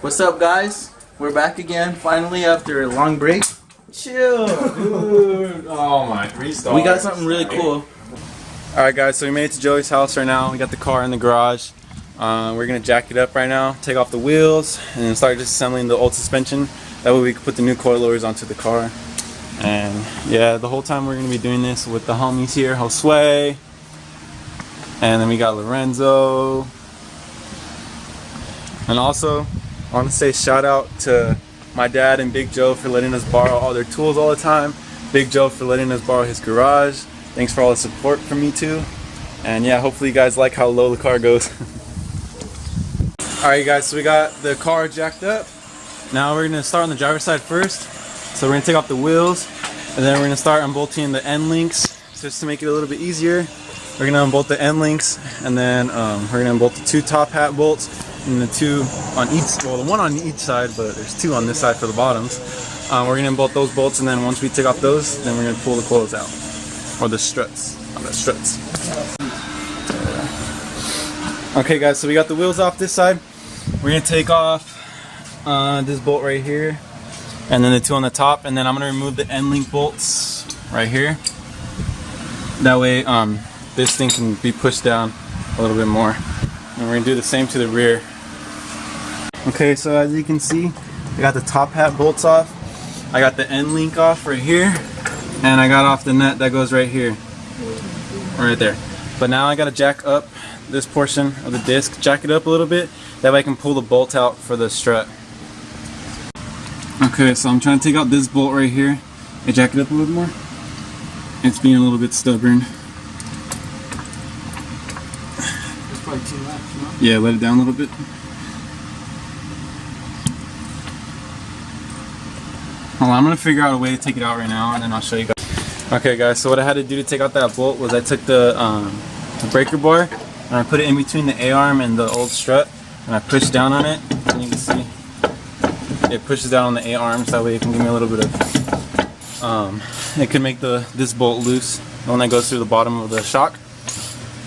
What's up, guys? We're back again, finally, after a long break. Chill, dude. Oh my, 3 stars. We got something really cool. Alright guys, so we made it to Joey's house right now. We got the car in the garage. We're gonna jack it up right now, take off the wheels, and then start disassembling the old suspension. That way we can put the new coilovers onto the car. And yeah, the whole time we're gonna be doing this with the homies here, Josue, and then we got Lorenzo. And also, I want to say shout out to my dad and Big Joe for letting us borrow all their tools all the time. Big Joe for letting us borrow his garage. Thanks for all the support from me too. And yeah, hopefully you guys like how low the car goes. Alright guys, so we got the car jacked up. Now we're going to start on the driver's side first. So we're going to take off the wheels, and then we're going to start unbolting the end links just to make it a little bit easier. We're going to unbolt the end links, and then we're going to unbolt the 2 top hat bolts and the 2 on each, well, the 1 on each side, but there's 2 on this side for the bottoms. We're going to unbolt those bolts, and then once we take off those, then we're going to pull the coils out. Or the struts. On the struts. Okay guys, so we got the wheels off this side. We're going to take off this bolt right here, and then the 2 on the top, and then I'm going to remove the end link bolts right here. That way this thing can be pushed down a little bit more. And we're going to do the same to the rear. Okay, so as you can see, I got the top hat bolts off. I got the end link off right here, and I got off the nut that goes right here, right there. But now I got to jack up this portion of the disc, jack it up a little bit, that way I can pull the bolt out for the strut. Okay, so I'm trying to take out this bolt right here. I jack it up a little more. It's being a little bit stubborn. It's probably too much, no? Yeah, let it down a little bit. Hold on, I'm going to figure out a way to take it out right now, and then I'll show you guys. Okay guys, so what I had to do to take out that bolt was I took the breaker bar, and I put it in between the A-arm and the old strut, and I pushed down on it, and you can see it pushes down on the A-arms. That way it can give me a little bit of, it can make this bolt loose, the one that goes through the bottom of the shock.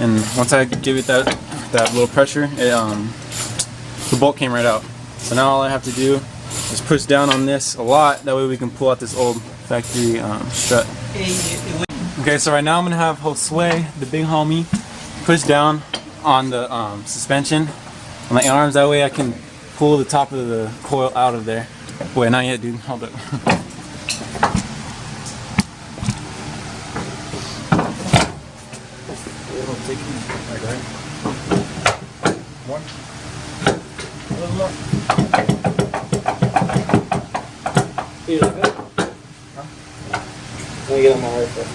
And once I give it that little pressure, the bolt came right out. So now all I have to do is push down on this a lot, that way we can pull out this old factory strut. Okay, so right now I'm going to have Josue, the big homie, push down on the suspension on the arms, that way I can pull the top of the coil out of there. Wait, not yet, dude. Hold up. More. A little more. You like that? Huh? Let me get on my rifle.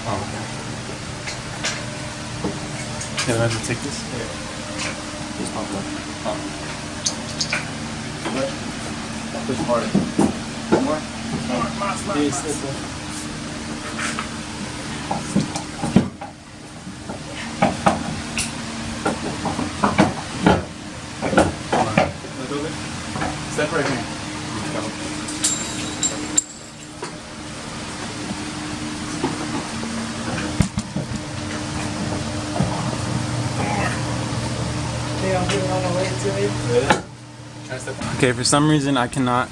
Oh, okay. Yeah, I have to take this? Yeah. Just pop up. Oh. Push harder. More? More. Yes, this one. Look over. Step right here. Okay, for some reason I cannot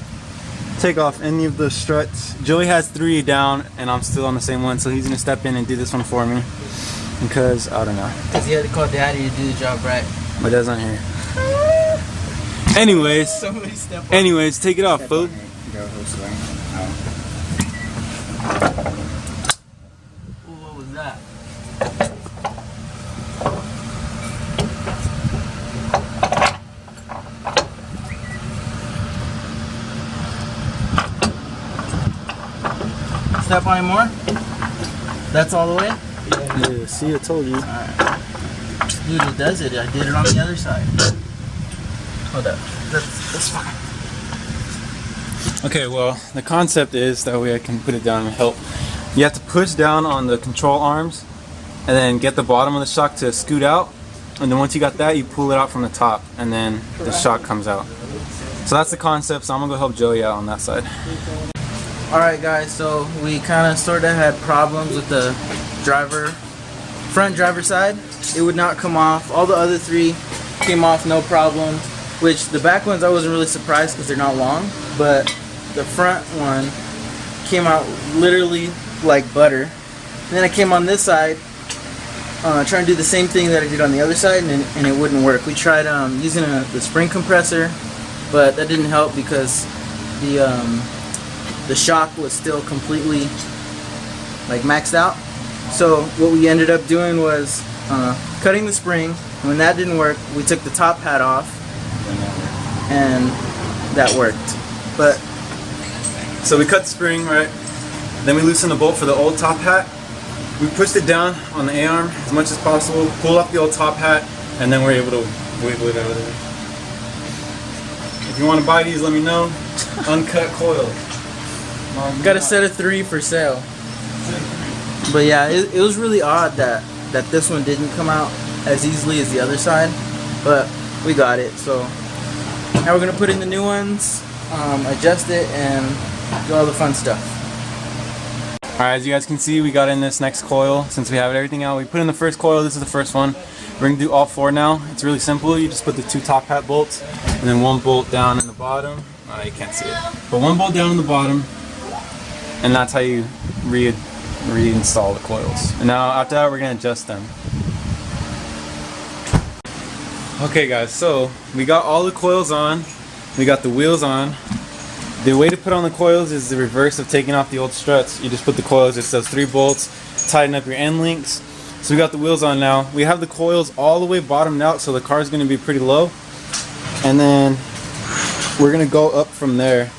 take off any of the struts. Joey has 3 down and I'm still on the same one, so he's gonna step in and do this one for me. Because, I don't know. Because he had to call daddy to do the job right. My dad's not here. Anyways, take it off, fool. What was that? Step on it more? That's all the way? Yeah, see, I told you. Alright. Dude, it does it. I did it on the other side. Hold up. That's fine. Okay, well, the concept is that way I can put it down and help. You have to push down on the control arms and then get the bottom of the shock to scoot out. And then once you got that, you pull it out from the top and then the shock comes out. So that's the concept, so I'm going to go help Joey out on that side. Alright guys, so we kind of sort of had problems with the front driver side. It would not come off. All the other 3 came off no problem. which the back ones I wasn't really surprised because they're not long, but the front one came out literally like butter. And then I came on this side, trying to do the same thing that I did on the other side, and it wouldn't work. We tried using the spring compressor, but that didn't help because the shock was still completely like maxed out. So what we ended up doing was cutting the spring, and when that didn't work, we took the top hat off, and that worked. But so we cut the spring, right? Then we loosened the bolt for the old top hat. We pushed it down on the A-arm as much as possible, pulled off the old top hat, and then we're able to wiggle it out of there. If you want to buy these, let me know. Uncut coil. Got a set of 3 for sale. But yeah, it was really odd that this one didn't come out as easily as the other side, but we got it. So now we're gonna put in the new ones, adjust it, and do all the fun stuff. Alright, as you guys can see, we got in this next coil. Since we have everything out, we put in the first coil. This is the first one. We're going to do all 4 now. It's really simple. You just put the 2 top hat bolts and then 1 bolt down in the bottom. You can't see it. But 1 bolt down in the bottom, and that's how you reinstall the coils. And now after that, we're going to adjust them. Okay guys, so we got all the coils on. We got the wheels on. The way to put on the coils is the reverse of taking off the old struts. You just put the coils, it says 3 bolts, tighten up your end links. So we got the wheels on now. We have the coils all the way bottomed out, so the car is going to be pretty low. And then we're going to go up from there.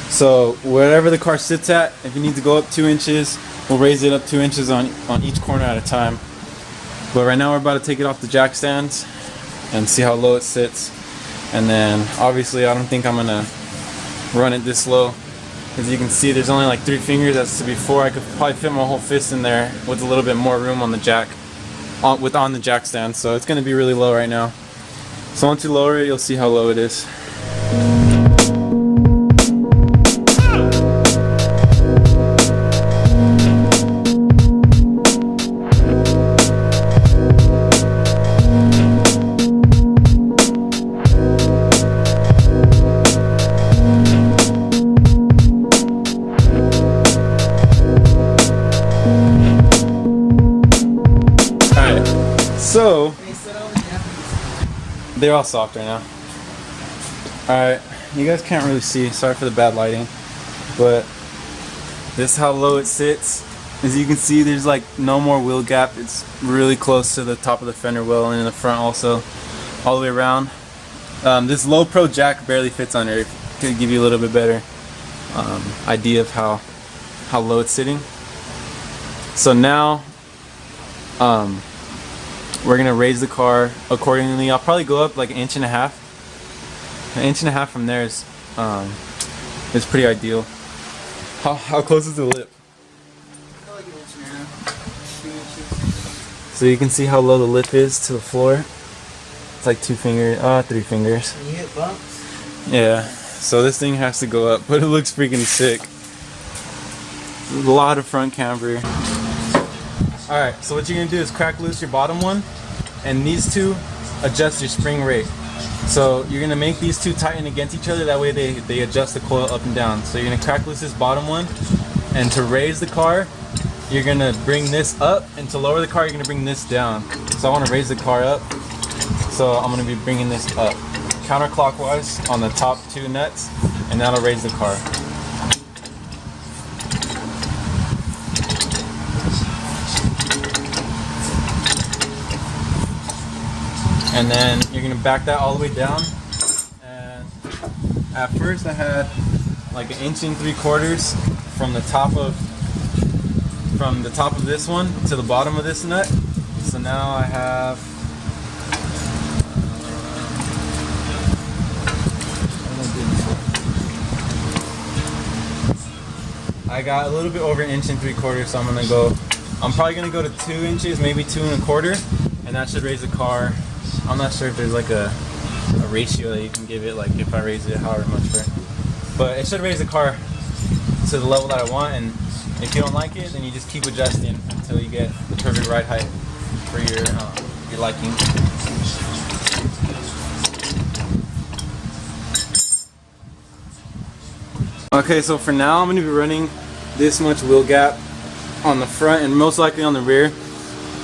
So wherever the car sits at, if you need to go up 2 inches, we'll raise it up 2 inches on each corner at a time. But right now we're about to take it off the jack stands and see how low it sits. And then obviously I don't think I'm going to run it this low. As you can see, there's only like 3 fingers. As to before, I could probably fit my whole fist in there with a little bit more room on the jack, on the jack stand. So it's going to be really low right now. So once you lower it, you'll see how low it is. So, they're all soft right now. Alright, you guys can't really see, sorry for the bad lighting, but this is how low it sits. As you can see, there's like no more wheel gap. It's really close to the top of the fender well, and in the front also, all the way around. This low pro jack barely fits under it. To give you a little bit better idea of how low it's sitting. So now, we're gonna raise the car accordingly. I'll probably go up like 1.5 inches. 1.5 inches from there is pretty ideal. How close is the lip? Like 1.5 inches. So you can see how low the lip is to the floor. It's like 2 fingers, 3 fingers. Can you hit bumps? Yeah. So this thing has to go up, but it looks freaking sick. A lot of front camber. Alright, so what you're going to do is crack loose your bottom one, and these 2 adjust your spring rate. So you're going to make these 2 tighten against each other, that way they adjust the coil up and down. So you're going to crack loose this bottom one, and to raise the car, you're going to bring this up, and to lower the car, you're going to bring this down. So I want to raise the car up, so I'm going to be bringing this up counterclockwise on the top 2 nuts, and that'll raise the car. And then you're gonna back that all the way down. And at first I had like 1.75 inches from the top of this one to the bottom of this nut. So now I have I got a little bit over 1.75 inches, so I'm probably gonna go to 2 inches, maybe 2.25, and that should raise the car. I'm not sure if there's like a ratio that you can give it, like if I raise it however much for it. But it should raise the car to the level that I want, and if you don't like it, then you just keep adjusting until you get the perfect ride height for your liking. Okay, so for now I'm going to be running this much wheel gap on the front and most likely on the rear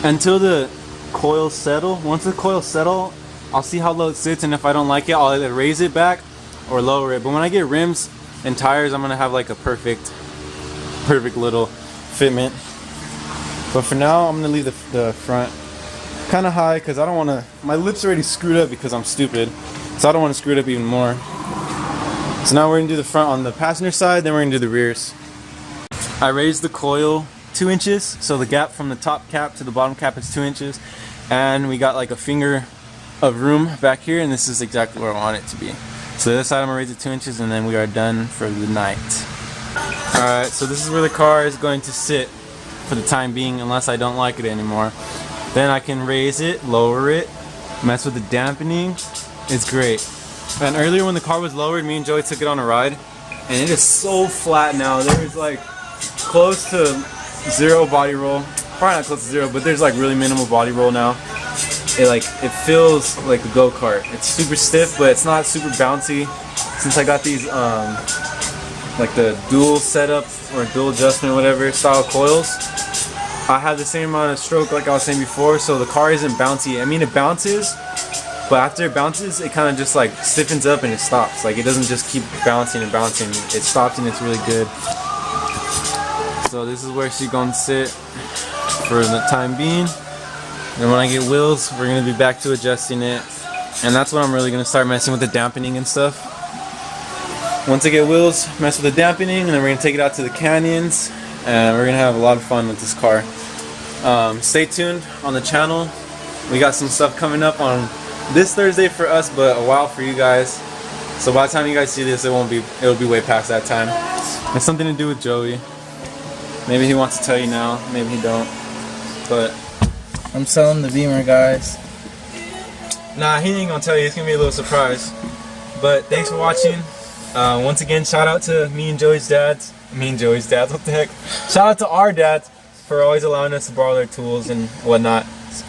until the coils settle. Once the coils settle, I'll see how low it sits, and if I don't like it, I'll either raise it back or lower it. But when I get rims and tires, I'm going to have like a perfect little fitment. But for now, I'm going to leave the front kind of high because I don't want to, my lips are already screwed up because I'm stupid, so I don't want to screw it up even more. So now we're going to do the front on the passenger side, then we're going to do the rears. I raised the coil 2 inches, so the gap from the top cap to the bottom cap is 2 inches, and we got like a finger of room back here, and this is exactly where I want it to be. So this side I'm going to raise it 2 inches, and then we are done for the night. Alright, so this is where the car is going to sit for the time being, unless I don't like it anymore. Then I can raise it, lower it, mess with the dampening. It's great. And earlier when the car was lowered, me and Joey took it on a ride, and it is so flat now. There's like close to zero body roll. Probably not close to zero, but there's like really minimal body roll now. It feels like a go-kart. It's super stiff, but it's not super bouncy. Since I got these like the dual setup or dual adjustment, whatever style coils, I have the same amount of stroke like I was saying before, so the car isn't bouncy. I mean, it bounces, but after it bounces, it kind of just like stiffens up and it stops. Like, it doesn't just keep bouncing and bouncing. It stops and it's really good. So this is where she's gonna sit for the time being. And when I get wheels, we're gonna be back to adjusting it. And that's when I'm really gonna start messing with the dampening and stuff. Once I get wheels, mess with the dampening, and then we're gonna take it out to the canyons, and we're gonna have a lot of fun with this car. Stay tuned on the channel. We got some stuff coming up on this Thursday for us, but a while for you guys. So by the time you guys see this, it'll be way past that time. It's something to do with Joey. Maybe he wants to tell you now, maybe he don't. But I'm selling the Beamer, guys. nah, he ain't gonna tell you. It's gonna be a little surprise. But thanks for watching. Once again, shout out to me and Joey's dads. Me and Joey's dads, what the heck? Shout out to our dads for always allowing us to borrow their tools and whatnot.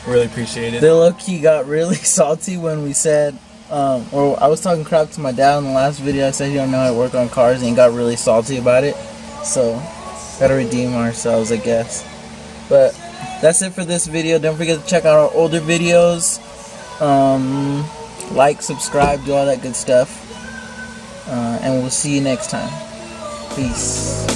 Really appreciate it. They low-key got really salty when we said, or I was talking crap to my dad in the last video. I said he don't know how to work on cars, and he got really salty about it. So, gotta redeem ourselves, I guess. But that's it for this video. Don't forget to check out our older videos. Like, subscribe, do all that good stuff. And we'll see you next time. Peace.